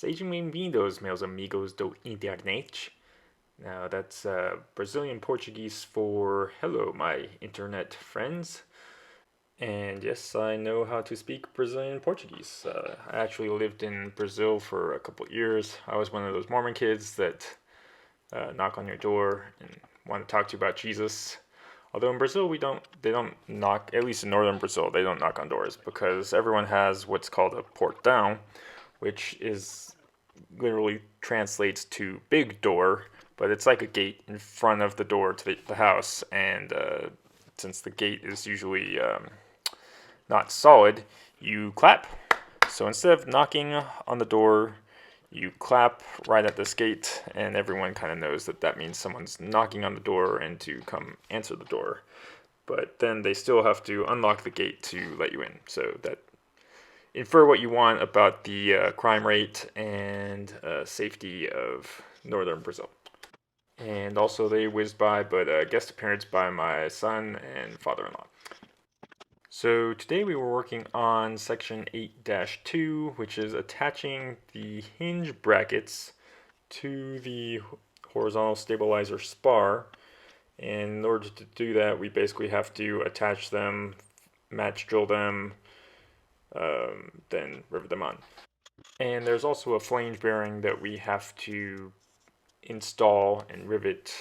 Sejam bem-vindos, meus amigos do internet. Now, that's Brazilian Portuguese for hello, my internet friends. And yes, I know how to speak Brazilian Portuguese. I actually lived in Brazil for a couple years. I was one of those Mormon kids that knock on your door and want to talk to you about Jesus. Although in Brazil, they don't knock, at least in northern Brazil, they don't knock on doors because everyone has what's called a portão, which is literally translates to big door, but it's like a gate in front of the door to the house. And since the gate is usually not solid, you clap. So instead of knocking on the door, you clap right at this gate, and everyone kind of knows that that means someone's knocking on the door and to come answer the door. But then they still have to unlock the gate to let you in. So that infer what you want about the crime rate and safety of northern Brazil. And also, they whizzed by, but guest appearance by my son and father-in-law. So today we were working on section 8-2, which is attaching the hinge brackets to the horizontal stabilizer spar. And in order to do that, we basically have to attach them, match drill them, then rivet them on. And there's also a flange bearing that we have to install and rivet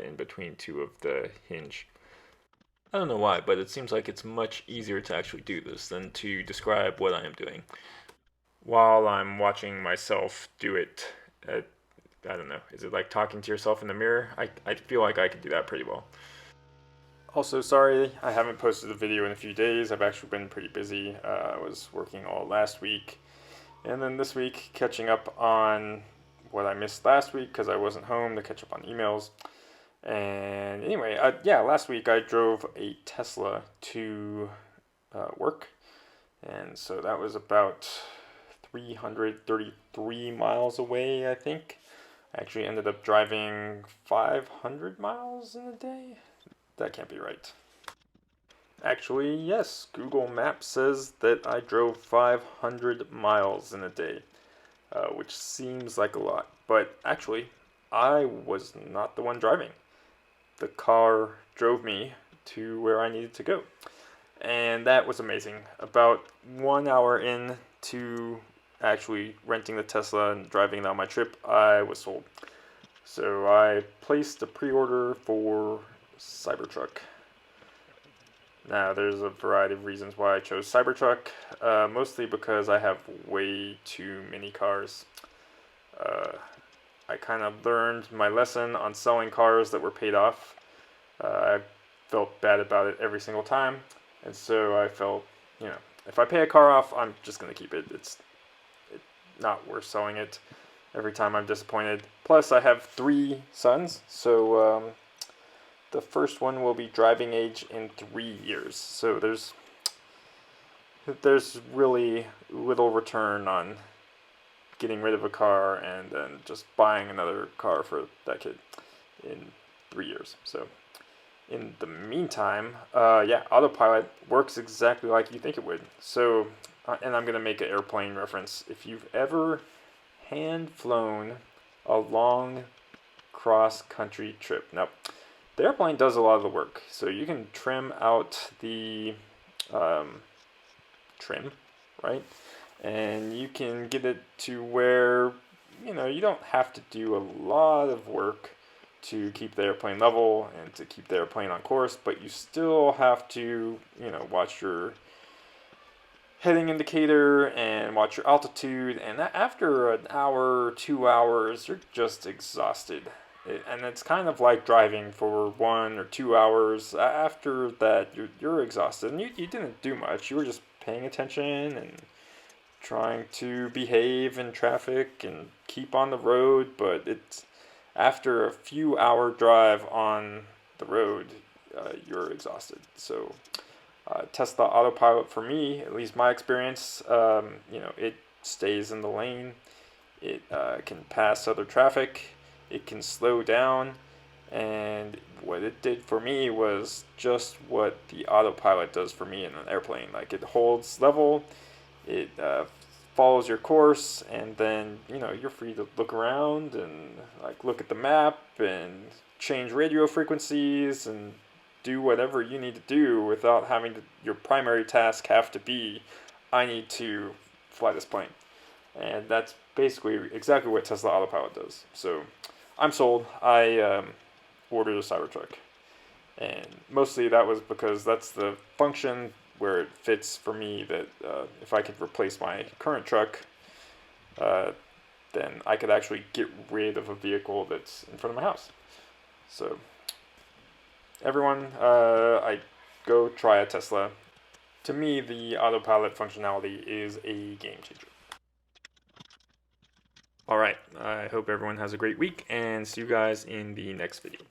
in between two of the hinge. I don't know why, but it seems like it's much easier to actually do this than to describe what I am doing. While I'm watching myself do it, I don't know, is it like talking to yourself in the mirror? I feel like I can do that pretty well. Also, sorry, I haven't posted a video in a few days. I've actually been pretty busy. I was working all last week, and then this week catching up on what I missed last week because I wasn't home to catch up on emails. And anyway, last week I drove a Tesla to work, and so that was about 333 miles away, I think. I actually ended up driving 500 miles in a day. That can't be right. Actually, yes, Google Maps says that I drove 500 miles in a day, which seems like a lot. But actually, I was not the one driving. The car drove me to where I needed to go. And that was amazing. About 1 hour in to actually renting the Tesla and driving it on my trip, I was sold. So I placed a pre-order for Cybertruck. Now, there's a variety of reasons why I chose Cybertruck, mostly because I have way too many cars. I kind of learned my lesson on selling cars that were paid off. I felt bad about it every single time, and so I felt, if I pay a car off, I'm just going to keep it. It's not worth selling it every time I'm disappointed. Plus, I have 3 sons, so the first one will be driving age in 3 years. So there's really little return on getting rid of a car and then just buying another car for that kid in 3 years. So in the meantime, autopilot works exactly like you think it would. So, and I'm going to make an airplane reference. If you've ever hand flown a long cross-country trip. Now, the airplane does a lot of the work. So you can trim out the trim, right? And you can get it to where, you don't have to do a lot of work to keep the airplane level and to keep the airplane on course, but you still have to, watch your heading indicator and watch your altitude. And after an hour, 2 hours, you're just exhausted. And it's kind of like driving for 1 or 2 hours. After that, you're exhausted. And you didn't do much. You were just paying attention and trying to behave in traffic and keep on the road, but it's after a few hour drive on the road, you're exhausted. So Tesla Autopilot, for me, at least my experience, it stays in the lane. It can pass other traffic. It can slow down. And what it did for me was just what the autopilot does for me in an airplane. Like, it holds level. It follows your course, and then you're free to look around and like look at the map and change radio frequencies and do whatever you need to do without having your primary task have to be, I need to fly this plane. And that's basically exactly what Tesla Autopilot does. So I'm sold. I ordered a Cybertruck. And mostly that was because that's the function where it fits for me, that if I could replace my current truck, then I could actually get rid of a vehicle that's in front of my house. So everyone, I go try a Tesla. To me, the autopilot functionality is a game changer. Alright, I hope everyone has a great week, and see you guys in the next video.